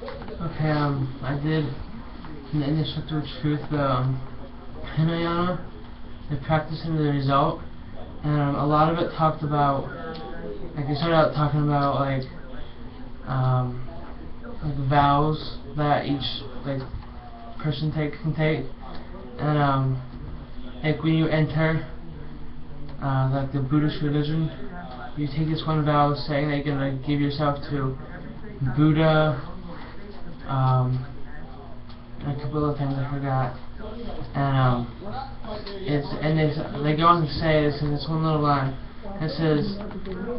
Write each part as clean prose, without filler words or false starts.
Okay, I did in the indestructible truth the Hinayana, the practice and the result, and a lot of it talked about, like I started out talking about like vows that each person can take, and like when you enter like the Buddhist religion, you take this one vow saying that you're gonna give yourself to Buddha, and a couple of things I forgot, and they go on to say this in this one little line. It says,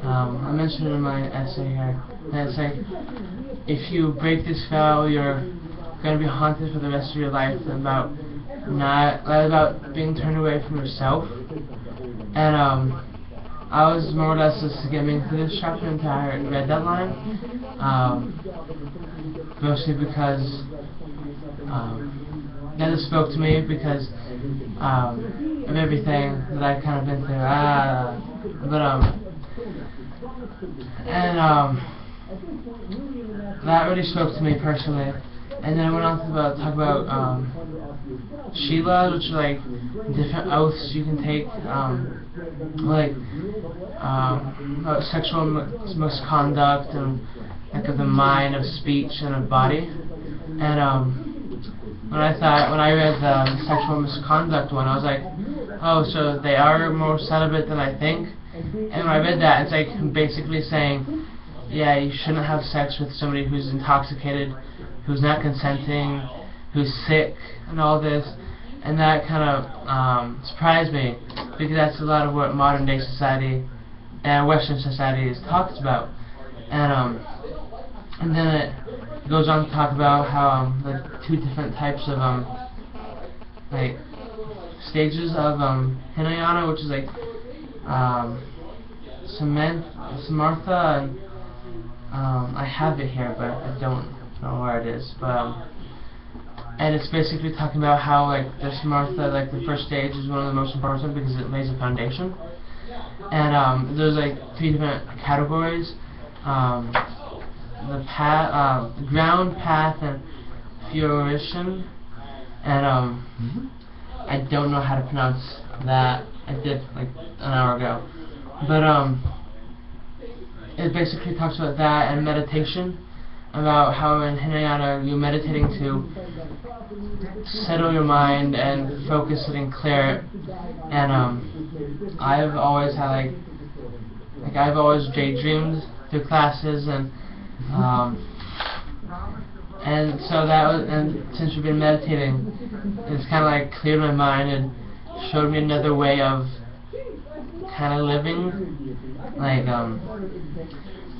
I mentioned it in my essay here, that it's like, if you break this vow, you're going to be haunted for the rest of your life about being turned away from yourself. And I was more or less just getting into this chapter until I read that line, mostly because that just spoke to me because of everything that I've kind of been through. That really spoke to me personally. And then I went on to talk about Sheila, which are like different oaths you can take, about sexual misconduct and like of the mind, of speech, and of body. And when I read the sexual misconduct one, I was like, oh, so they are more celibate than I think. And when I read that, it's like basically saying, yeah, you shouldn't have sex with somebody who's intoxicated, who's not consenting, who's sick, and all this. And that kind of surprised me, because that's a lot of what modern day society and Western society talks about. And then it goes on to talk about how the two different types of like stages of Hinayana, which is like Samartha, and I have it here, but I don't know where it is. But and it's basically talking about how like the Samartha, like the first stage, is one of the most important because it lays a foundation. And there's like three different categories: the path, ground, path, and fruition. And I don't know how to pronounce that. I did like an hour ago, but it basically talks about that and meditation, about how in Hinayana you're meditating to settle your mind and focus it and clear it. And I've always had I've always daydreamed through classes, and so that was, and since we've been meditating, it's kind of like cleared my mind and showed me another way of kind of living,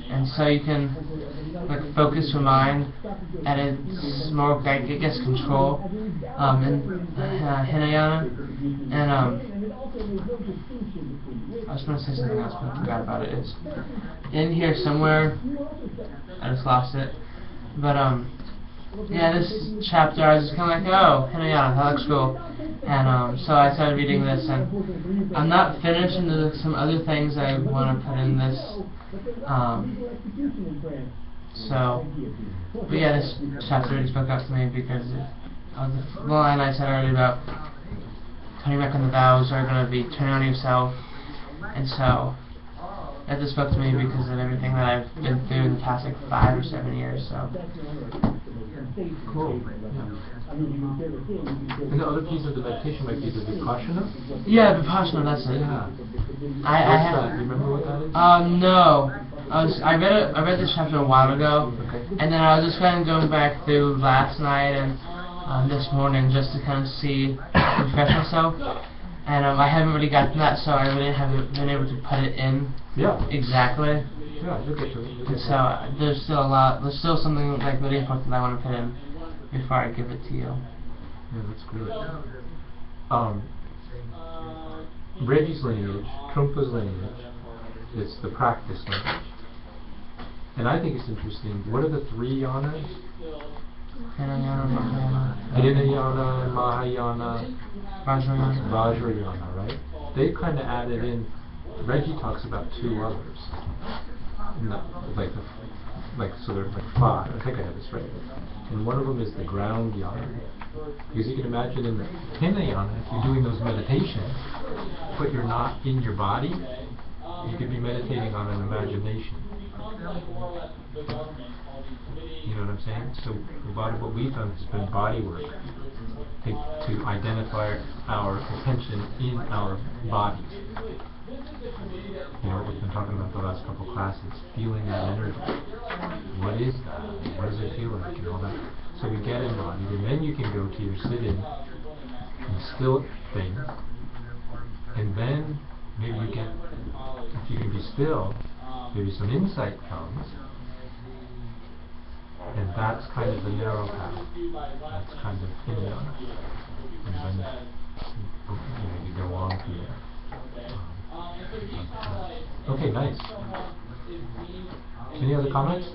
and so you can like focus your mind, and it's more like it gets control in Hinayana. And I was going to say something else, but I forgot about it. It's in here somewhere. I just lost it. But yeah, this chapter I was just kind of like, oh, Hinayana, that looks cool. And so I started reading this, and I'm not finished, and there's some other things I want to put in this. But yeah, this chapter really spoke out to me because of the line I said earlier about turning back on the vows are going to be turning on yourself. And so that just spoke to me because of everything that I've been through in the past 5 or 7 years. So cool. Yeah. And the other piece of the meditation might be the Vipassana? Yeah, Vipassana, that's it. Yeah. I have. Do you remember what that is? No. I read this chapter a while ago, okay. And then I was just kind of going back through last night and this morning just to kind of refresh myself. And I haven't really gotten that, so I really haven't been able to put it in exactly. Yeah, you'll get to it. And so there's still something like really important that I want to put in before I give it to you. Yeah, that's great. Reggie's lineage, Trungpa's lineage, it's the practice lineage. And I think it's interesting. What are the 3 yanas? Hinayana, Mahayana, Vajrayana, right? They kind of added in. Reggie talks about 2 others. No, like the like, so there are like 5, I think I have this right, and one of them is the ground yana. Because you can imagine in the Hinayana, if you're doing those meditations, but you're not in your body, you could be meditating on an imagination. You know what I'm saying? So a lot of what we've done has been body work to identify our attention in our bodies. You know, we've been talking about the last couple classes, feeling that energy. What is that? What does it feel like? And all that. So we get embodied, and then you can go to your sit-in and still thing, and then maybe you get, if you can be still, maybe some insight comes, and that's kind of the narrow path. That's kind of Hinayana. And then you go on from there. Okay, nice. Any other comments?